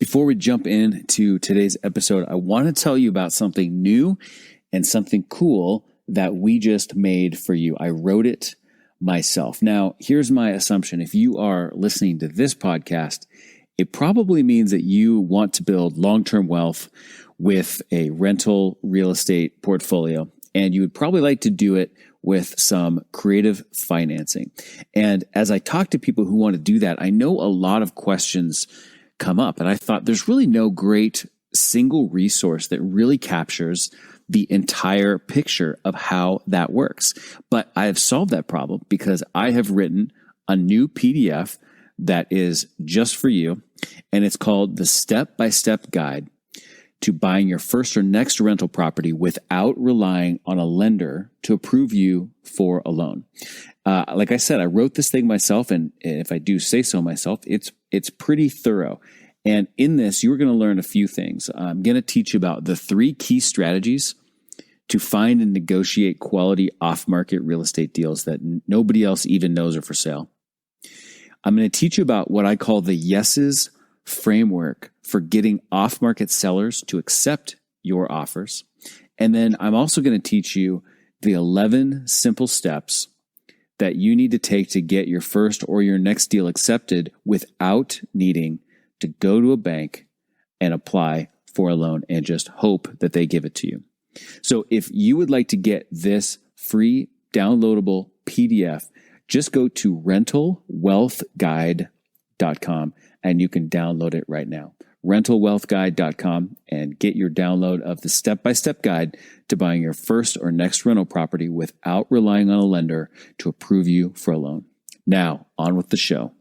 Before we jump into today's episode, I want to tell you about something new and something cool that we just made for you. I wrote it myself. Now, here's my assumption. If you are listening to this podcast, it probably means that you want to build long-term wealth with a rental real estate portfolio, and you would probably like to do it with some creative financing. And as I talk to people who want to do that, I know a lot of questions come up, and I thought there's really no great single resource that really captures the entire picture of how that works. But I have solved that problem because I have written a new PDF that is just for you, and it's called the Step-by-Step Guide to Buying Your First or Next Rental Property Without Relying on a Lender to Approve You for a Loan. Like I said, I wrote this thing myself, and if I do say so myself, it's pretty thorough. And in this, you're going to learn a few things. I'm going to teach you about the 3 key strategies to find and negotiate quality off-market real estate deals that nobody else even knows are for sale. I'm going to teach you about what I call the yeses framework for getting off-market sellers to accept your offers. And then I'm also going to teach you the 11 simple steps that you need to take to get your first or your next deal accepted without needing to go to a bank and apply for a loan and just hope that they give it to you. So if you would like to get this free downloadable PDF, just go to rentalwealthguide.com and you can download it right now. rentalwealthguide.com and get your download of the step-by-step guide to buying your first or next rental property without relying on a lender to approve you for a loan. Now, on with the show.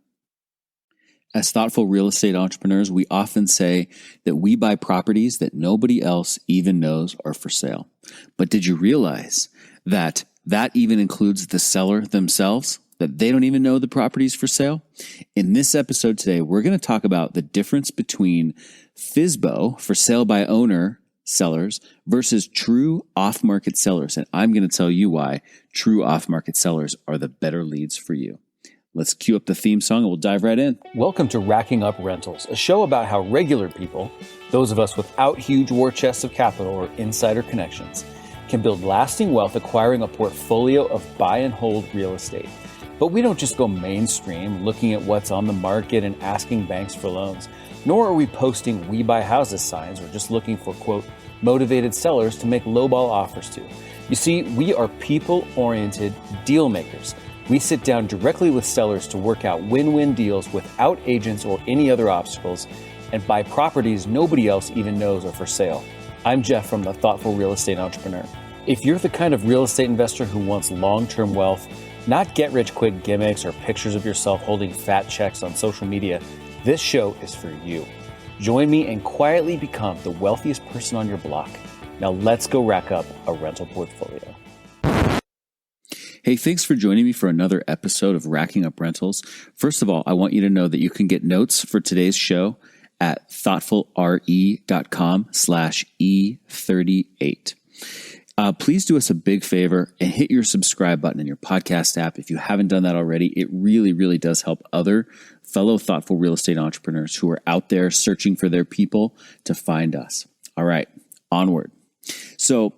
As thoughtful real estate entrepreneurs, we often say that we buy properties that nobody else even knows are for sale. But did you realize that even includes the seller themselves, that they don't even know the property's for sale? In this episode today, we're going to talk about the difference between FSBO, for sale by owner sellers, versus true off-market sellers. And I'm going to tell you why true off-market sellers are the better leads for you. Let's cue up the theme song and we'll dive right in. Welcome to Racking Up Rentals, a show about how regular people, those of us without huge war chests of capital or insider connections, can build lasting wealth acquiring a portfolio of buy and hold real estate. But we don't just go mainstream looking at what's on the market and asking banks for loans, nor are we posting "we buy houses" signs or just looking for, quote, motivated sellers to make lowball offers to. You see, we are people-oriented deal makers. We sit down directly with sellers to work out win-win deals without agents or any other obstacles and buy properties nobody else even knows are for sale. I'm Jeff from The Thoughtful Real Estate Entrepreneur. If you're the kind of real estate investor who wants long-term wealth, not get-rich-quick gimmicks or pictures of yourself holding fat checks on social media, this show is for you. Join me and quietly become the wealthiest person on your block. Now let's go rack up a rental portfolio. Hey, thanks for joining me for another episode of Racking Up Rentals. First of all, I want you to know that you can get notes for today's show at thoughtfulre.com/E38. Please do us a big favor and hit your subscribe button in your podcast app. If you haven't done that already, it really, really does help other fellow thoughtful real estate entrepreneurs who are out there searching for their people to find us. All right, onward. So,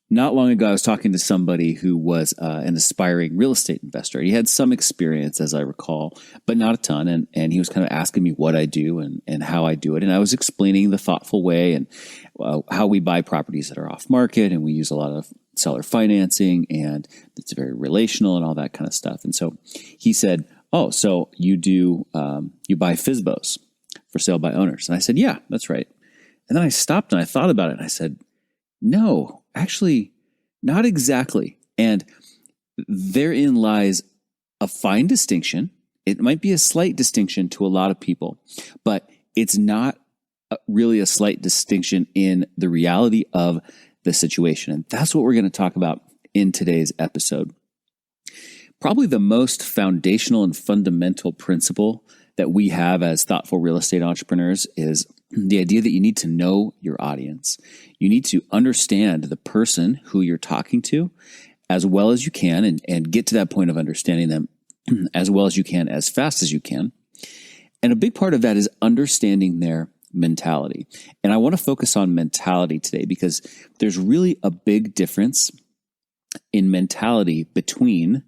not long ago, I was talking to somebody who was an aspiring real estate investor. He had some experience, as I recall, but not a ton. And he was kind of asking me what I do and how I do it. And I was explaining the thoughtful way and how we buy properties that are off market. And we use a lot of seller financing and it's very relational and all that kind of stuff. And so he said, "Oh, so you buy FSBOs, for sale by owners?" And I said, "Yeah, that's right." And then I stopped and I thought about it and I said, "No, actually, not exactly." And therein lies a fine distinction. It might be a slight distinction to a lot of people, but it's not really a slight distinction in the reality of the situation. And that's what we're going to talk about in today's episode. Probably the most foundational and fundamental principle that we have as thoughtful real estate entrepreneurs is the idea that you need to know your audience. You need to understand the person who you're talking to as well as you can and get to that point of understanding them as well as you can, as fast as you can. And a big part of that is understanding their mentality. And I want to focus on mentality today because there's really a big difference in mentality between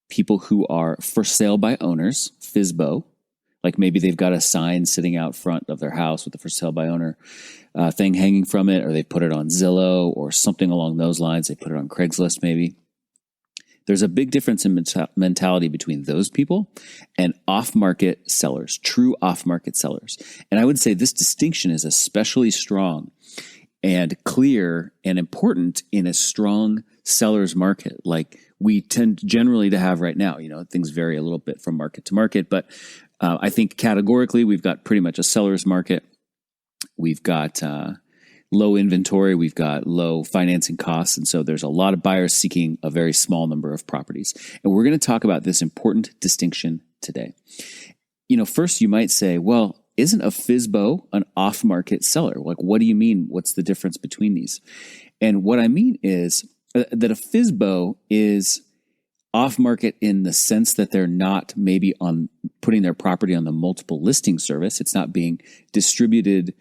people who are for sale by owners, FSBO, like maybe they've got a sign sitting out front of their house with the for sale by owner thing hanging from it, or they put it on Zillow or something along those lines. They put it on Craigslist maybe. There's a big difference in mentality between those people and off-market sellers, true off-market sellers. And I would say this distinction is especially strong and clear and important in a strong seller's market like we tend generally to have right now. Things vary a little bit from market to market, but I think categorically we've got pretty much a seller's market. We've got low inventory, we've got low financing costs, and so there's a lot of buyers seeking a very small number of properties. And we're going to talk about this important distinction today. First you might say, well, isn't a FSBO an off-market seller? Like, what do you mean? What's the difference between these? And what I mean is that a FSBO is off-market in the sense that they're not maybe on putting their property on the multiple listing service. It's not being distributed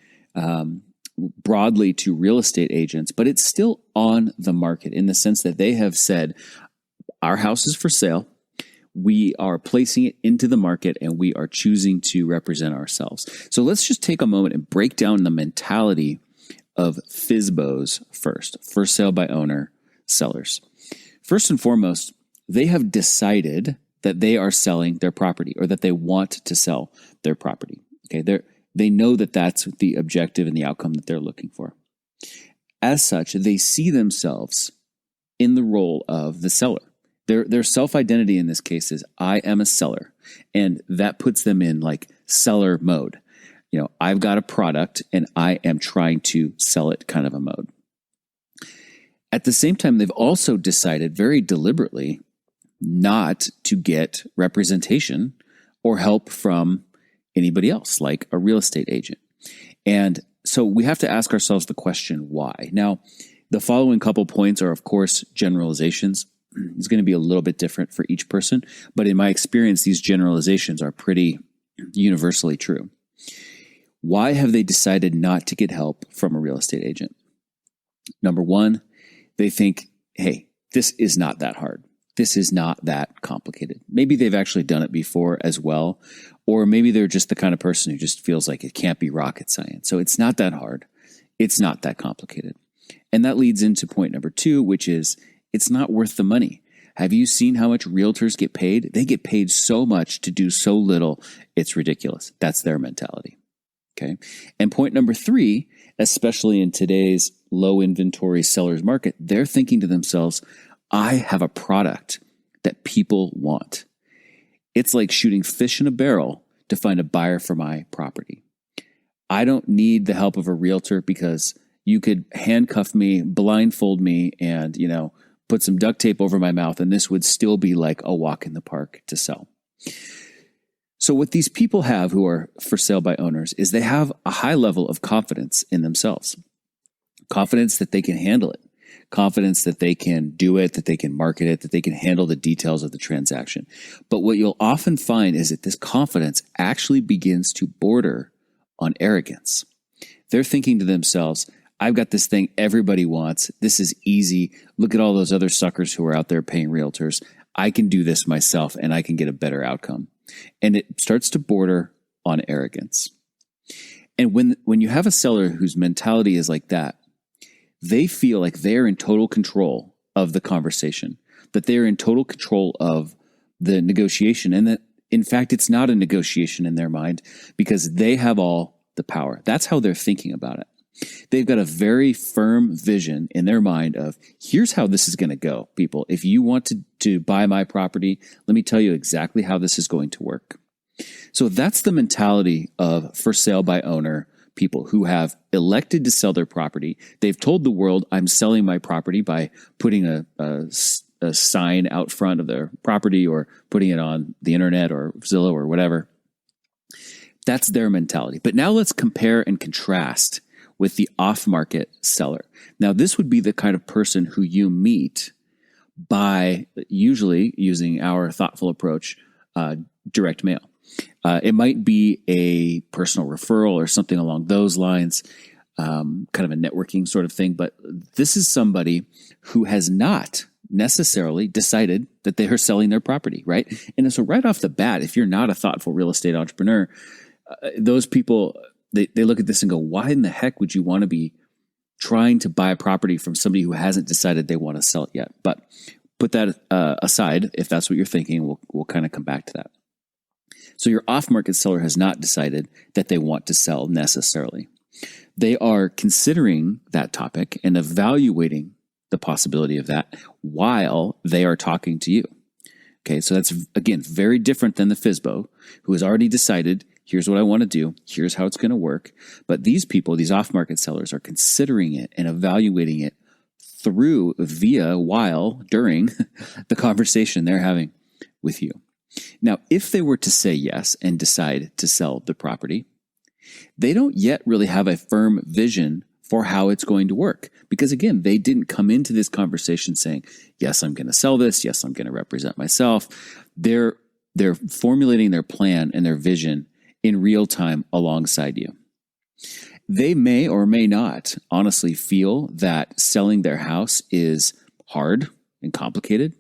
broadly to real estate agents, but it's still on the market in the sense that they have said, our house is for sale. We are placing it into the market and we are choosing to represent ourselves. So let's just take a moment and break down the mentality of FSBOs first, for sale by owner sellers. First and foremost, they have decided that they are selling their property or that they want to sell their property. Okay, they know that that's the objective and the outcome that they're looking for. As such, they see themselves in the role of the seller. Their self-identity in this case is, I am a seller. And that puts them in like seller mode. I've got a product and I am trying to sell it kind of a mode. At the same time, they've also decided very deliberately not to get representation or help from anybody else, like a real estate agent. And so we have to ask ourselves the question, why? Now, the following couple points are, of course, generalizations. It's going to be a little bit different for each person, but in my experience, these generalizations are pretty universally true. Why have they decided not to get help from a real estate agent? Number one, they think, hey, this is not that hard. This is not that complicated. Maybe they've actually done it before as well, or maybe they're just the kind of person who just feels like it can't be rocket science. So it's not that hard. It's not that complicated. And that leads into point number two, which is it's not worth the money. Have you seen how much realtors get paid? They get paid so much to do so little. It's ridiculous. That's their mentality. Okay. And point number three, especially in today's low inventory seller's market, they're thinking to themselves, I have a product that people want. It's like shooting fish in a barrel to find a buyer for my property. I don't need the help of a realtor because you could handcuff me, blindfold me, and, put some duct tape over my mouth, and this would still be like a walk in the park to sell. So what these people have who are for sale by owners is they have a high level of confidence in themselves, confidence that they can handle it, confidence that they can do it, that they can market it, that they can handle the details of the transaction. But what you'll often find is that this confidence actually begins to border on arrogance. They're thinking to themselves, I've got this thing everybody wants. This is easy. Look at all those other suckers who are out there paying realtors. I can do this myself and I can get a better outcome. And it starts to border on arrogance. And when you have a seller whose mentality is like that, they feel like they're in total control of the conversation, that they're in total control of the negotiation, and that, in fact, it's not a negotiation in their mind because they have all the power. That's how they're thinking about it. They've got a very firm vision in their mind of, here's how this is going to go, people. If you want to buy my property, let me tell you exactly how this is going to work. So that's the mentality of for sale by owner people who have elected to sell their property. They've told the world, I'm selling my property by putting a sign out front of their property or putting it on the internet or Zillow or whatever. That's their mentality. But now let's compare and contrast with the off-market seller. Now, this would be the kind of person who you meet by usually using our thoughtful approach, direct mail. It might be a personal referral or something along those lines, kind of a networking sort of thing. But this is somebody who has not necessarily decided that they are selling their property, right? And so right off the bat, if you're not a thoughtful real estate entrepreneur, those people, they look at this and go, why in the heck would you want to be trying to buy a property from somebody who hasn't decided they want to sell it yet? But put that aside, if that's what you're thinking, we'll kind of come back to that. So your off-market seller has not decided that they want to sell necessarily. They are considering that topic and evaluating the possibility of that while they are talking to you. Okay, so that's, again, very different than the FSBO, who has already decided, here's what I want to do, here's how it's going to work. But these people, these off-market sellers, are considering it and evaluating it during the conversation they're having with you. Now, if they were to say yes and decide to sell the property, they don't yet really have a firm vision for how it's going to work. Because again, they didn't come into this conversation saying, yes, I'm going to sell this. Yes, I'm going to represent myself. They're formulating their plan and their vision in real time alongside you. They may or may not honestly feel that selling their house is hard and complicated.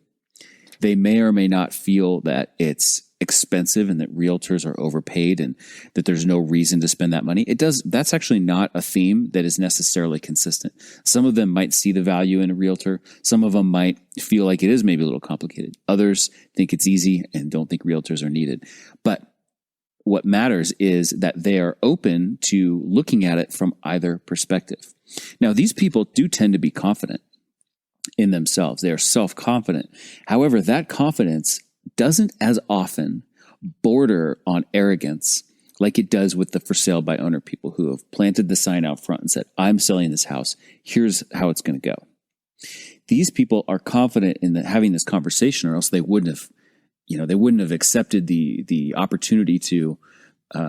They may or may not feel that it's expensive and that realtors are overpaid and that there's no reason to spend that money. That's actually not a theme that is necessarily consistent. Some of them might see the value in a realtor. Some of them might feel like it is maybe a little complicated. Others think it's easy and don't think realtors are needed. But what matters is that they are open to looking at it from either perspective. Now, these people do tend to be confident in themselves. They are self-confident. However, that confidence doesn't as often border on arrogance like it does with the for sale by owner people who have planted the sign out front and said, I'm selling this house. Here's how it's going to go. These people are confident in having this conversation, or else they wouldn't have accepted the opportunity to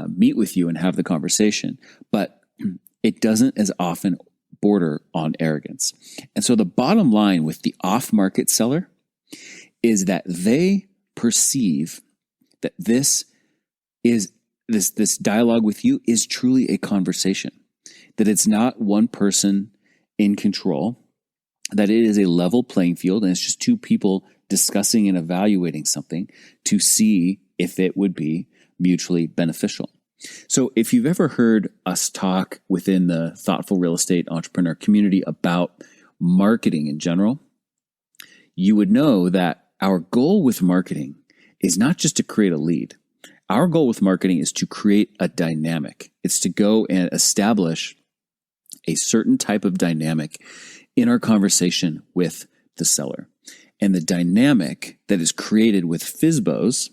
meet with you and have the conversation. But it doesn't as often border on arrogance. And so the bottom line with the off-market seller is that they perceive that this dialogue with you is truly a conversation, that it's not one person in control, that it is a level playing field, and it's just two people discussing and evaluating something to see if it would be mutually beneficial. So if you've ever heard us talk within the thoughtful real estate entrepreneur community about marketing in general, you would know that our goal with marketing is not just to create a lead. Our goal with marketing is to create a dynamic. It's to go and establish a certain type of dynamic in our conversation with the seller. And the dynamic that is created with FSBOs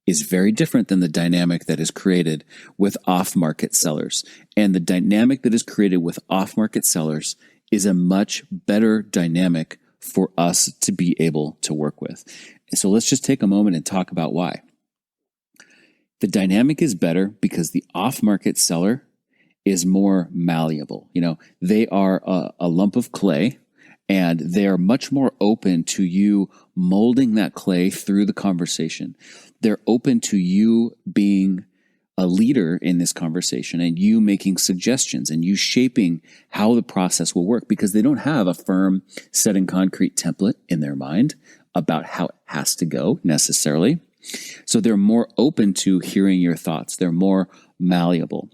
is very different than the dynamic that is created with off-market sellers. And the dynamic that is created with off-market sellers is a much better dynamic for us to be able to work with. And so let's just take a moment and talk about why. The dynamic is better because the off-market seller is more malleable. They are a lump of clay, and they are much more open to you molding that clay through the conversation. They're open to you being a leader in this conversation and you making suggestions and you shaping how the process will work, because they don't have a firm set in concrete template in their mind about how it has to go necessarily. So they're more open to hearing your thoughts. They're more malleable.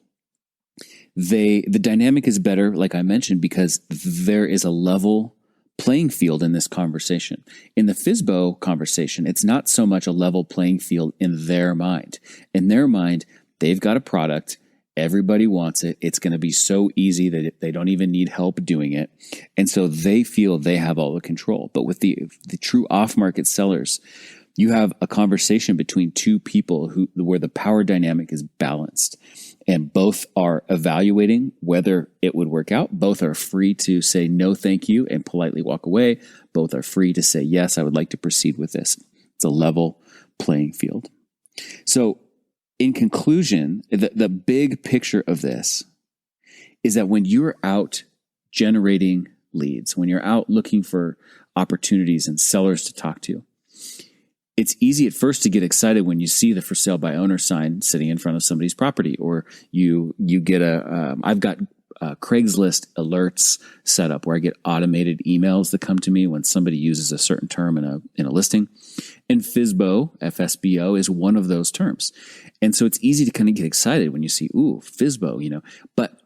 The dynamic is better, like I mentioned, because there is a level playing field in this conversation. In the FSBO conversation, it's not so much a level playing field in their mind. In their mind, they've got a product. Everybody wants it. It's going to be so easy that they don't even need help doing it. And so they feel they have all the control. But with the true off-market sellers, you have a conversation between two people where the power dynamic is balanced, and both are evaluating whether it would work out. Both are free to say no, thank you, and politely walk away. Both are free to say, yes, I would like to proceed with this. It's a level playing field. So in conclusion, the big picture of this is that when you're out generating leads, when you're out looking for opportunities and sellers to talk to, it's easy at first to get excited when you see the for sale by owner sign sitting in front of somebody's property, or you get I've got Craigslist alerts set up where I get automated emails that come to me when somebody uses a certain term in a listing. And FSBO is one of those terms. And so it's easy to kind of get excited when you see, ooh, FSBO, but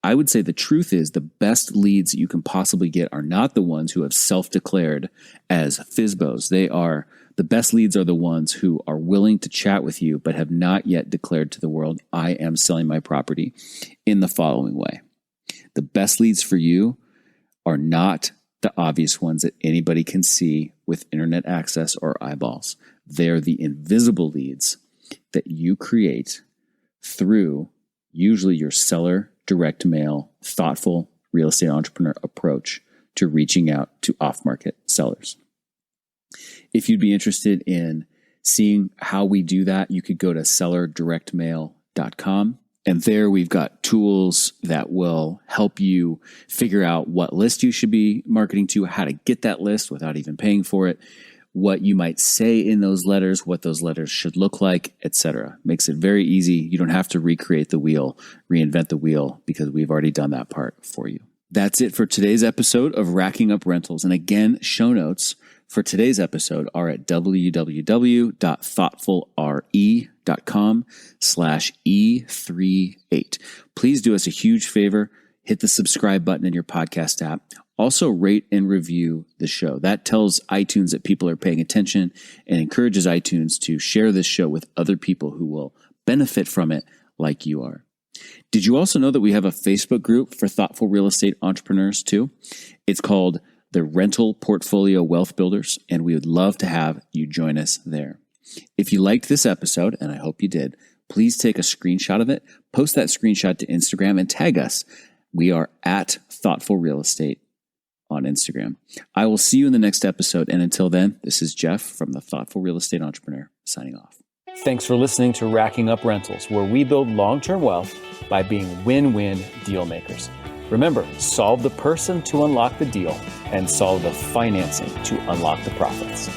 I would say the truth is the best leads that you can possibly get are not the ones who have self-declared as FSBOs. The best leads are the ones who are willing to chat with you, but have not yet declared to the world, I am selling my property in the following way. The best leads for you are not the obvious ones that anybody can see with internet access or eyeballs. They're the invisible leads that you create through usually your seller direct mail, thoughtful real estate entrepreneur approach to reaching out to off-market sellers. If you'd be interested in seeing how we do that, you could go to sellerdirectmail.com. And there we've got tools that will help you figure out what list you should be marketing to, how to get that list without even paying for it, what you might say in those letters, what those letters should look like, etc. Makes it very easy. You don't have to recreate the wheel, reinvent the wheel, because we've already done that part for you. That's it for today's episode of Racking Up Rentals. And again, show notes for today's episode are at www.thoughtfulre.com/E38. Please do us a huge favor. Hit the subscribe button in your podcast app. Also rate and review the show. That tells iTunes that people are paying attention and encourages iTunes to share this show with other people who will benefit from it like you are. Did you also know that we have a Facebook group for thoughtful real estate entrepreneurs too? It's called the Rental Portfolio Wealth Builders, and we would love to have you join us there. If you liked this episode, and I hope you did, please take a screenshot of it, post that screenshot to Instagram, and tag us. We are at Thoughtful Real Estate on Instagram. I will see you in the next episode. And until then, this is Jeff from the Thoughtful Real Estate Entrepreneur signing off. Thanks for listening to Racking Up Rentals, where we build long-term wealth by being win-win deal makers. Remember, solve the person to unlock the deal and solve the financing to unlock the profits.